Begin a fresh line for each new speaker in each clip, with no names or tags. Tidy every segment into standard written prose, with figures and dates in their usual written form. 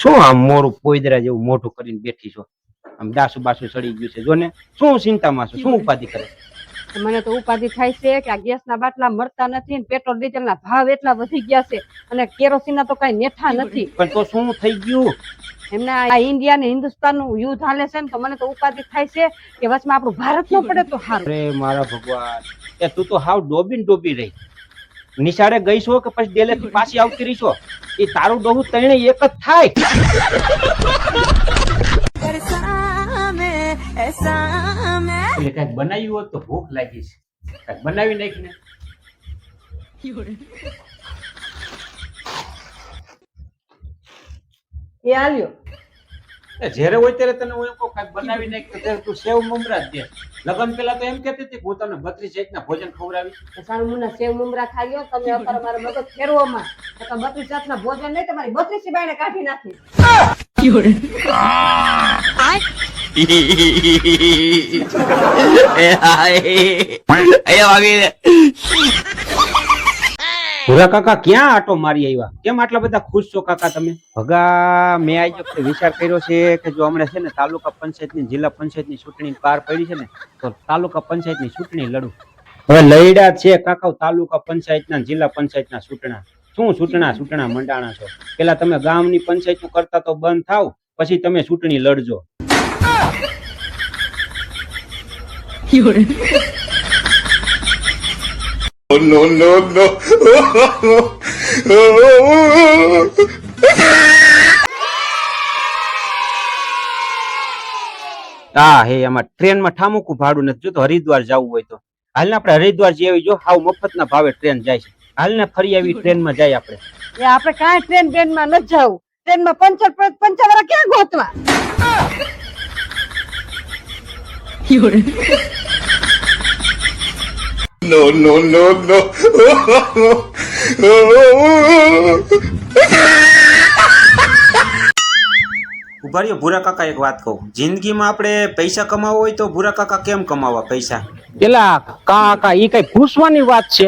શું આમ મોરું પોઈદરા જેવું મોઢું કરીને બેઠી છો? આમ દાસુ બાસુ સડી ગયું છે જો ને. શું ચિંતામાં છો? શું ઉપાધિ કરે?
મને તો ઉપાધિ થાય છે કે આ ગેસના બાટલા મળતા નથી ને પેટ્રોલ ડીઝલના ભાવ એટલા વધી ગયા છે અને કેરોસીનના તો કઈ નેઠા નથી.
પણ તો શું થઈ ગયું?
એમના આ ઇન્ડિયા ને હિન્દુસ્તાન નું યુદ્ધ હાલે છે ને તો મને તો ઉપાધિ થાય છે કે વચમાં આપણું ભારત ન પડે તો સારું.
અરે મારા ભગવાન, એ તું તો હાવ ડોબી રહી. નિશાળે ગઈ છો કે પછી ડેલેથી પાછી આવતી રહી છો? એ તારું ડોહું તણે એક જ થાય. એટલે કઈક બનાવ્યું હોત તો ભૂખ લાગી છે, કઈક બનાવી નાખીને.
એ આલ્યો
જયારે હોય ત્યારે તને હું એમ કહું કઈક બનાવી નાખ તો ત્યારે તું સેવ મમરા જ દે. લગન પેલા તો એમ કહેતી હતી હું તમને 32 જાતના ભોજન ખવડાવીશ.
સારું મુના સેવ મમરા ખાઈ લ્યો તમે અત્યારે મારા મગજ ફેરવોમાં તો 32 જાતના ભોજન નહીં તમારી 32 બાયને કાઢી નાખી. ભૂરા કાકા ક્યાં આટો મારી આવ્યા? કેમ આટલા બધા ખુશ છો કાકા તમે? ભગા મેં આજ વખતે વિચાર કર્યો છે કે જો હમણાં છે ને તાલુકા પંચાયતની જિલ્લા પંચાયતની ચૂંટણી પાર પડી છે ને તો તાલુકા પંચાયતની ચૂંટણી લડું. હવે લડ્યા છે કાકા તાલુકા પંચાયતના જિલ્લા પંચાયતના ચૂંટણા. શું ચૂંટણા મંડાણા છો? પેલા તમે ગામની પંચાયત કરતા તો બંધ થાવ, પછી તમે ચૂંટણી લડજો.
No, no, no.
હા હે આમાં ટ્રેનમાં ઠામુકું ભાડું નથી જોતો. હરિદ્વાર જવું હોય તો હાલ ને આપણે હરિદ્વાર જેવી જો હાવ મફતના ભાવે ટ્રેન જાય છે. હાલ ને ફરી આવી ટ્રેનમાં જાય આપણે.
એ આપણે કાંઈ ટ્રેન માં ન જાવું. ટ્રેનમાં પંચર વાળા ક્યાં ગોતવા?
No, no, no, no.
ઉભા રહ્યો ભૂરા કાકા, એક વાત કહું. જિંદગીમાં આપણે પૈસા કમાવા હોય તો ભૂરા કાકા કેમ કમાવા પૈસા? પેલા કાકા ઈ કઈ પૂછવાની વાત છે?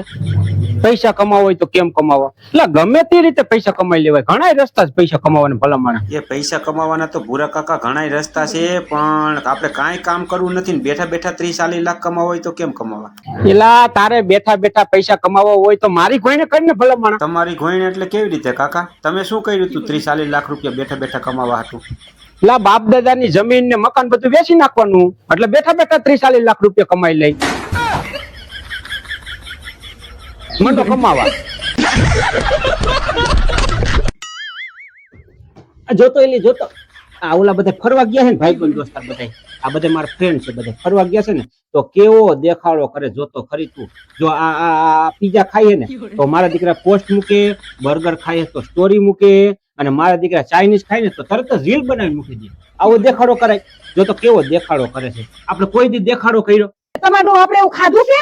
પૈસા કમાવા હોય તો કેમ કમાવા? એટલે ગમે તે રીતે પૈસા કમાઈ લેવાય. ઘણા રસ્તા છે પૈસા કમાવાના ભલામણ. એ પૈસા કમાવાના તો ભૂરા કાકા ઘણા રસ્તા છે, પણ આપણે કાંઈ કામ કરવું નથી ને બેઠા બેઠા 30-40 લાખ કમાવા હોય તો કેમ કમાવા? પેલા તારે બેઠા બેઠા પૈસા કમાવા હોય તો મારી ઘોઈને કરીને ભલામણ. તમારી ઘોઈને એટલે કેવી રીતે કાકા? તમે શું કર્યું તું 30-40 લાખ રૂપિયા બેઠા બેઠા કમાવા હતું? લા બાપ દાદાની જમીન ને મકાન બધું વેચી નાખવાનું એટલે બેઠા બેઠા 30-40 લાખ રૂપિયા કમાઈ લઈ. મંડો કમાવા. જોતો એલી જોતો આ ઓલા બધા ફરવા ગયા છે ને ભાઈબંધ દોસ્તાર બધા, આ બધા મારા ફ્રેન્ડ છે, બધા ફરવા ગયા છે ને તો કેવો દેખાડો કરે જોતો ખરી તું. જો આ પીઝા ખાઈએ ને તો મારા દીકરા પોસ્ટ મૂકે, બર્ગર ખાઈએ તો સ્ટોરી મૂકે, અને મારા દીકરા ચાઇનીઝ ખાય ને તો તરત જ રીલ બનાવી મૂકી દે. આવો દેખાડો કરાય. જો તો કેવો દેખાડો કરે છે. આપણે કોઈ દી દેખાડો કર્યો?
તમારું આપણે એવું ખાધું છે?